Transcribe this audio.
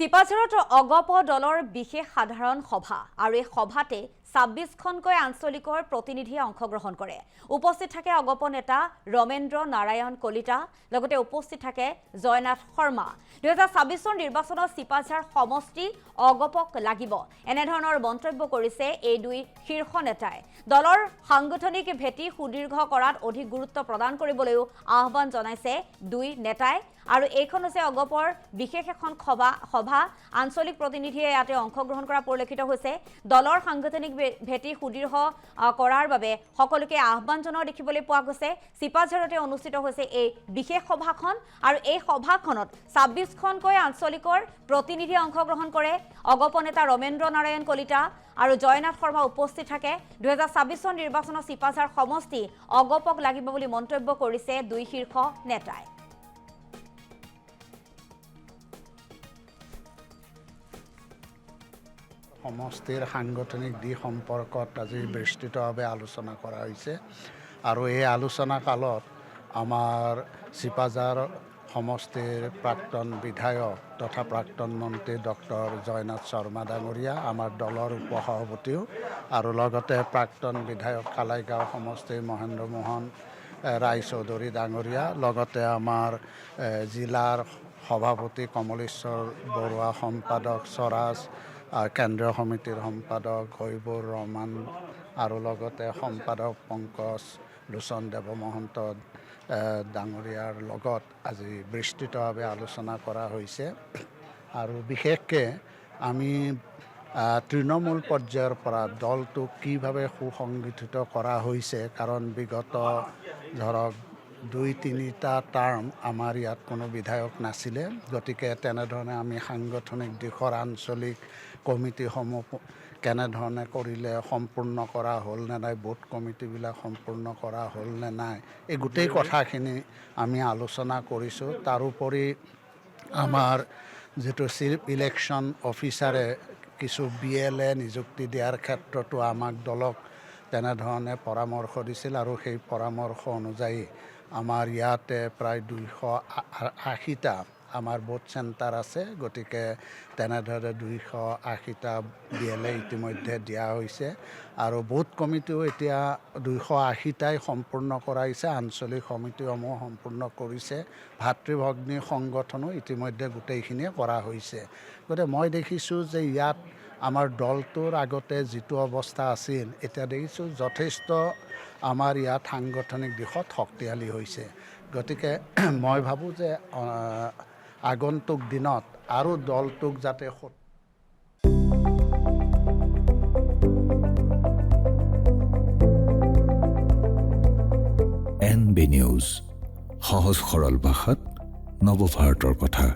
চিপাঝাৰত অগপ দলৰ বিশেষ সাধাৰণ সভা আৰু এই সভাতে ২৬খনকৈ আঞ্চলিকৰ প্ৰতিনিধিয়ে অংশগ্ৰহণ কৰে। উপস্থিত থাকে অগপ নেতা ৰমেন্দ্ৰ নাৰায়ণ কলিতা, লগতে উপস্থিত থাকে জয়নাথ শৰ্মা। ২০২৬ নিৰ্বাচনত চিপাঝাৰ সমষ্টি অগপক লাগিব, এনেধৰণৰ মন্তব্য কৰিছে এই দুই শীৰ্ষ নেতাই। দলৰ সাংগঠনিক ভেটি সুদীৰ্ঘ কৰাত অধিক গুৰুত্ব প্ৰদান কৰিবলৈও আহ্বান জনাইছে দুই নেতাই। আৰু এইখন হৈছে অগপৰ বিশেষ এখন সভা আঞ্চলিক প্ৰতিনিধিয়ে ইয়াতে অংশগ্ৰহণ কৰা পৰিলক্ষিত হৈছে। দলৰ সাংগঠনিক ভেটি সুদৃঢ় কৰাৰ বাবে সকলোকে আহ্বান জনোৱা দেখিবলৈ পোৱা গৈছে। চিপাঝাৰতে অনুষ্ঠিত হৈছে এই বিশেষ সভাখন আৰু এই সভাখনত ২৬খনকৈ আঞ্চলিকৰ প্ৰতিনিধিয়ে অংশগ্ৰহণ কৰে। অগপ নেতা ৰমেন্দ্ৰ নাৰায়ণ কলিতা আৰু জয়নাথ শৰ্মা উপস্থিত থাকে। ২০২৬ নিৰ্বাচনত চিপাঝাৰ সমষ্টি অগপক লাগিব বুলি মন্তব্য কৰিছে দুই শীৰ্ষ নেতাই। সমষ্টিৰ সাংগঠনিক দিশ সম্পৰ্কত আজি বিস্তৃতভাৱে আলোচনা কৰা হৈছে আৰু এই আলোচনা কালত আমাৰ চিপাঝাৰ সমষ্টিৰ প্ৰাক্তন বিধায়ক তথা প্ৰাক্তন মন্ত্ৰী ডক্টৰ জয়নাথ শৰ্মা ডাঙৰীয়া, আমাৰ দলৰ উপসভাপতিও আৰু লগতে প্ৰাক্তন বিধায়ক কালাইগাঁও সমষ্টিৰ মহেন্দ্ৰ মোহন ৰায়চৌধুৰী ডাঙৰীয়া, লগতে আমাৰ জিলাৰ সভাপতি কমলেশ্বৰ বৰুৱা, সম্পাদক স্বৰাজ, কেন্দ্ৰীয় সমিতিৰ সম্পাদক হৈবুৰ ৰহমান আৰু লগতে সম্পাদক পংকজ লোচন দেৱ মহন্ত ডাঙৰীয়াৰ লগত আজি বিস্তৃতভাৱে আলোচনা কৰা হৈছে। আৰু বিশেষকৈ আমি তৃণমূল পৰ্যায়ৰ পৰা দলটোক কিভাৱে সুসংগঠিত কৰা হৈছে, কাৰণ বিগত ধৰক ২-৩টা টাৰ্ম আমাৰ ইয়াত কোনো বিধায়ক নাছিলে, গতিকে তেনেধৰণে আমি সাংগঠনিক দিশৰ আঞ্চলিক কমিটিসমূহ কেনেধৰণে কৰিলে সম্পূৰ্ণ কৰা হ'ল নে নাই, বুথ কমিটিবিলাক সম্পূৰ্ণ কৰা হ'ল নে নাই, এই গোটেই কথাখিনি আমি আলোচনা কৰিছোঁ। তাৰোপৰি আমাৰ যিটো চিফ ইলেকশ্যন অফিচাৰে কিছু BLA নিযুক্তি দিয়াৰ ক্ষেত্ৰতো আমাক দলক তেনেধৰণে পৰামৰ্শ দিছিল আৰু সেই পৰামৰ্শ অনুযায়ী আমাৰ ইয়াতে প্ৰায় ২৮০টা আমাৰ বুথ চেণ্টাৰ আছে, গতিকে তেনেদৰে ২৮০টা BLA ইতিমধ্যে দিয়া হৈছে আৰু বুথ কমিটিও এতিয়া ২৮০টাই সম্পূৰ্ণ কৰাইছে, আঞ্চলিক সমিতিসমূহ সম্পূৰ্ণ কৰিছে, ভাতৃভগ্নী সংগঠনো ইতিমধ্যে গোটেইখিনিয়ে কৰা হৈছে। গতিকে মই দেখিছোঁ যে ইয়াত আমাৰ দলটোৰ আগতে যিটো অৱস্থা আছিল, এতিয়া দেখিছোঁ যথেষ্ট আমাৰ ইয়াত সাংগঠনিক দিশত শক্তিশালী হৈছে। গতিকে মই ভাবোঁ যে আগন্তুক দিনত আৰু দলটোক যাতে NB নিউজ, সহজ সৰল ভাষাত নৱভাৰতৰ কথা।